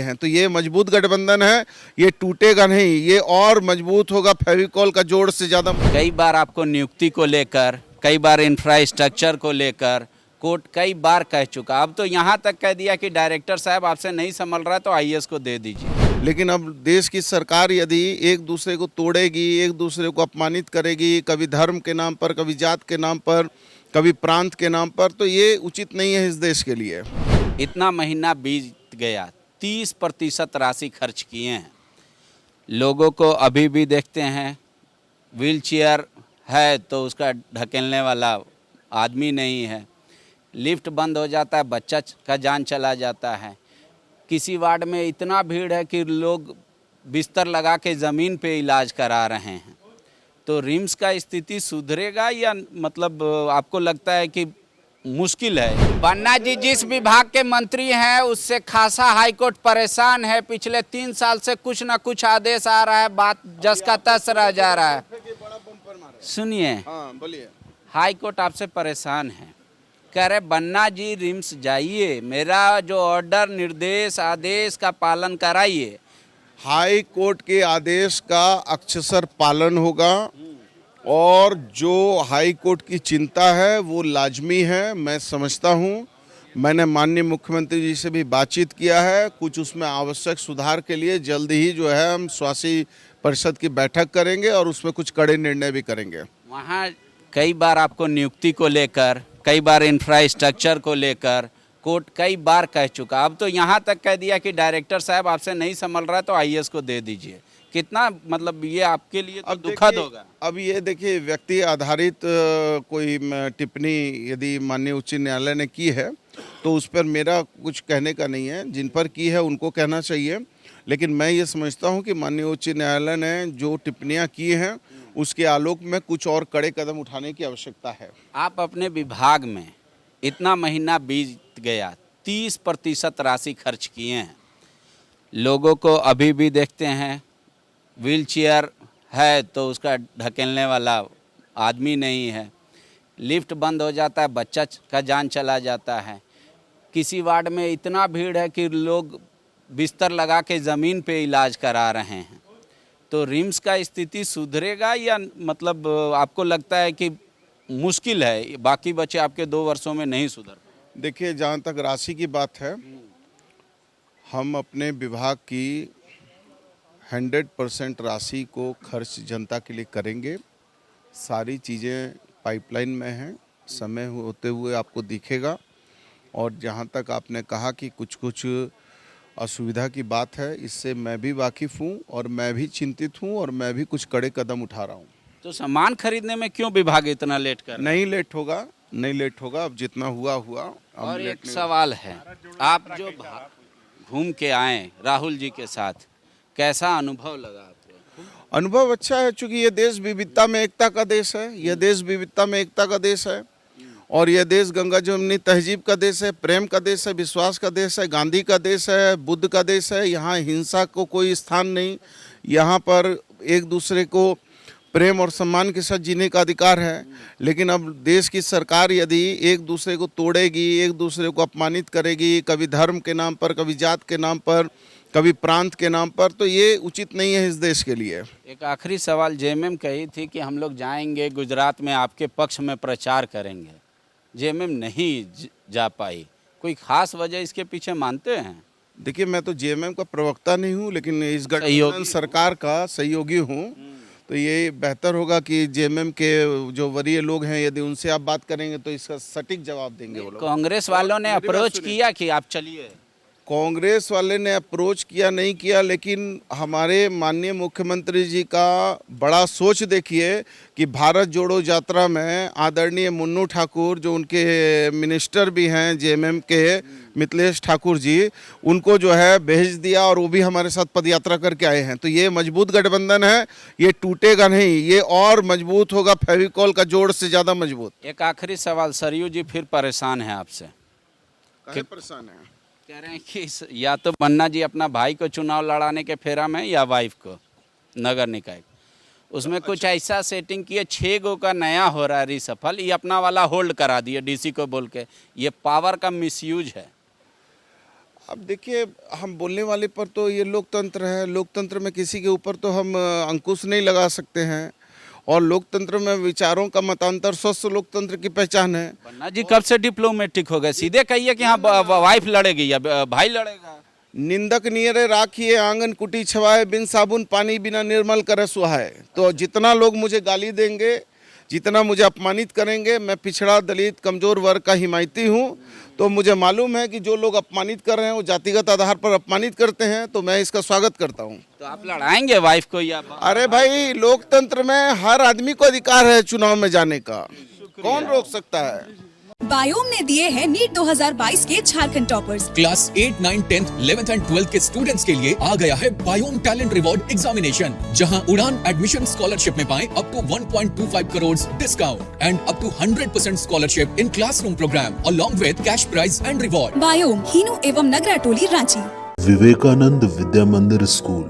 हैं। तो ये मजबूत गठबंधन है, ये टूटेगा नहीं, ये और मजबूत होगा फेविकॉल का जोड़ से ज़्यादा। कई बार आपको नियुक्ति को लेकर, कई बार इंफ्रास्ट्रक्चर को लेकर कोर्ट कई बार कह चुका, अब तो यहाँ तक कह दिया कि डायरेक्टर साहब आपसे नहीं संभल रहा तो आईएएस को दे दीजिए। लेकिन अब देश की सरकार यदि एक दूसरे को तोड़ेगी, एक दूसरे को अपमानित करेगी, कभी धर्म के नाम पर, कभी जात के नाम पर, कभी प्रांत के नाम पर, तो ये उचित नहीं है इस देश के लिए। इतना महीना बीत गया, 30% राशि खर्च किए हैं, लोगों को अभी भी देखते हैं व्हील चेयर है तो उसका ढकेलने वाला आदमी नहीं है, लिफ्ट बंद हो जाता है, बच्चा का जान चला जाता है। किसी वार्ड में इतना भीड़ है कि लोग बिस्तर लगा के ज़मीन पे इलाज करा रहे हैं। तो रिम्स का स्थिति सुधरेगा या मतलब आपको लगता है कि मुश्किल है? पन्ना जी जिस विभाग के मंत्री हैं उससे खासा हाईकोर्ट परेशान है। पिछले 3 साल से कुछ ना कुछ आदेश आ रहा है, बात जस का तस रह जा रहा है। सुनिए, बोलिए। हाईकोर्ट आपसे परेशान है, कह रहे बन्ना जी रिम्स जाइए, मेरा जो ऑर्डर, निर्देश, आदेश का पालन कराइए। हाई कोर्ट के आदेश का अक्षरशः पालन होगा और जो हाई कोर्ट की चिंता है वो लाजमी है। मैं समझता हूँ, मैंने माननीय मुख्यमंत्री जी से भी बातचीत किया है, कुछ उसमें आवश्यक सुधार के लिए जल्द ही जो है हम स्वास्थ्य परिषद की बैठक करेंगे और उसमें कुछ कड़े निर्णय भी करेंगे। वहाँ कई बार आपको नियुक्ति को लेकर, कई बार इंफ्रास्ट्रक्चर को लेकर कोर्ट कई बार कह चुका, अब तो यहाँ तक कह दिया कि डायरेक्टर साहब आपसे नहीं संभल रहा तो आईएएस को दे दीजिए। कितना मतलब ये आपके लिए तो दुखद होगा। अब ये देखिए, व्यक्ति आधारित कोई टिप्पणी यदि माननीय उच्च न्यायालय ने की है तो उस पर मेरा कुछ कहने का नहीं है, जिन पर की है उनको कहना चाहिए। लेकिन मैं ये समझता हूँ कि माननीय उच्च न्यायालय ने जो टिप्पणियाँ की हैं उसके आलोक में कुछ और कड़े कदम उठाने की आवश्यकता है। आप अपने विभाग में इतना महीना बीत गया, 30% राशि खर्च किए हैं, लोगों को अभी भी देखते हैं व्हील चेयर है तो उसका ढकेलने वाला आदमी नहीं है, लिफ्ट बंद हो जाता है, बच्चा का जान चला जाता है। किसी वार्ड में इतना भीड़ है कि लोग बिस्तर लगा के ज़मीन पे इलाज करा रहे हैं। तो रिम्स का स्थिति सुधरेगा या मतलब आपको लगता है कि मुश्किल है, बाकी बच्चे आपके 2 वर्षों में नहीं सुधर? देखिए, जहाँ तक राशि की बात है, हम अपने विभाग की 100% राशि को खर्च जनता के लिए करेंगे। सारी चीज़ें पाइपलाइन में हैं, समय होते हुए आपको दिखेगा। और जहाँ तक आपने कहा कि कुछ असुविधा की बात है, इससे मैं भी वाकिफ़ हूँ और मैं भी चिंतित हूँ और मैं भी कुछ कड़े कदम उठा रहा हूँ। तो सामान खरीदने में क्यों विभाग इतना लेट कर रहा है? नहीं लेट होगा, नहीं लेट होगा, अब जितना हुआ हुआ। और एक सवाल है, आप जो घूम के आए राहुल जी के साथ, कैसा अनुभव लगा आपको? अनुभव अच्छा है, चूँकि ये देश विविधता में एकता का देश है, यह देश विविधता में एकता का देश है और यह देश गंगा जमुनी तहजीब का देश है, प्रेम का देश है, विश्वास का देश है, गांधी का देश है, बुद्ध का देश है। यहाँ हिंसा को कोई स्थान नहीं, यहाँ पर एक दूसरे को प्रेम और सम्मान के साथ जीने का अधिकार है। लेकिन अब देश की सरकार यदि एक दूसरे को तोड़ेगी, एक दूसरे को अपमानित करेगी, कभी धर्म के नाम पर, कभी जात के नाम पर, कभी प्रांत के नाम पर, तो ये उचित नहीं है इस देश के लिए। एक आखिरी सवाल, जेएमएम कही थी कि हम लोग जाएंगे गुजरात में आपके पक्ष में प्रचार करेंगे, जेएमएम नहीं जा पाई, कोई खास वजह इसके पीछे मानते हैं? देखिए, मैं तो जेएमएम का प्रवक्ता नहीं हूँ, लेकिन इस गठबंधन सरकार का सहयोगी हूँ। तो ये बेहतर होगा कि जेएमएम के जो वरीय लोग हैं, यदि उनसे आप बात करेंगे तो इसका सटीक जवाब देंगे वो लोग। कांग्रेस वालों ने अप्रोच किया कि आप चलिए? कांग्रेस वाले ने अप्रोच किया नहीं किया, लेकिन हमारे माननीय मुख्यमंत्री जी का बड़ा सोच देखिए कि भारत जोड़ो यात्रा में आदरणीय मुन्नू ठाकुर, जो उनके मिनिस्टर भी हैं जेएमएम के, मिथिलेश ठाकुर जी, उनको जो है भेज दिया और वो भी हमारे साथ पदयात्रा करके आए हैं। तो ये मजबूत गठबंधन है, ये टूटेगा नहीं, ये और मजबूत होगा, फेविकॉल का जोड़ से ज़्यादा मजबूत। एक आखिरी सवाल, सरयू जी फिर परेशान है आपसे? काहे परेशान है? कह रहे हैं कि या तो बन्ना जी अपना भाई को चुनाव लड़ाने के फेरा में या वाइफ को नगर निकाय, उसमें कुछ ऐसा सेटिंग किए, 6 गो का नया हो रहा है रिसफल, ये अपना वाला होल्ड करा दिए डीसी को बोल के, ये पावर का मिसयूज है। अब देखिए, हम बोलने वाले पर तो ये लोकतंत्र है। लोकतंत्र में किसी के ऊपर तो हम अंकुश नहीं लगा सकते हैं, और लोकतंत्र में विचारों का मतांतर स्वस्थ लोकतंत्र की पहचान है। पन्ना जी कब से डिप्लोमेटिक हो गए? सीधे कहिए कि हाँ वाइफ लड़ेगी या भाई लड़ेगा। निंदक नियरे राखिए आंगन कुटी छवाए, बिन साबुन पानी बिना निर्मल करे सुहाए। तो जितना लोग मुझे गाली देंगे, जितना मुझे अपमानित करेंगे, मैं पिछड़ा दलित कमजोर वर्ग का हिमायती हूँ। तो मुझे मालूम है कि जो लोग अपमानित कर रहे हैं वो जातिगत आधार पर अपमानित करते हैं, तो मैं इसका स्वागत करता हूँ। तो आप लड़ाएंगे वाइफ को या? अरे भाई, लोकतंत्र में हर आदमी को अधिकार है चुनाव में जाने का, कौन रोक सकता है। बायोम ने दिए हैं नीट 2022 के Jharkhand toppers. Class 8, 9, 10, 11th and 12th के स्टूडेंट्स के लिए आ गया है बायोम टैलेंट रिवॉर्ड एग्जामिनेशन, जहां उड़ान एडमिशन स्कॉलरशिप में पाएं up to 1.25 crore discount and up to 100% scholarship in classroom programme along with cash prize and reward. बायोम, हीनू एवं नगरा टोली, रांची। विवेकानंद विद्या मंदिर स्कूल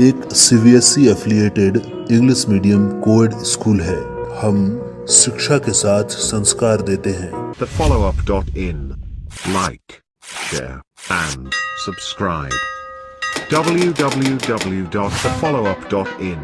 एक CBSE affiliated English medium coed school है। हम शिक्षा के साथ संस्कार देते हैं। thefollowup.in. Like, share, and subscribe. www.thefollowup.in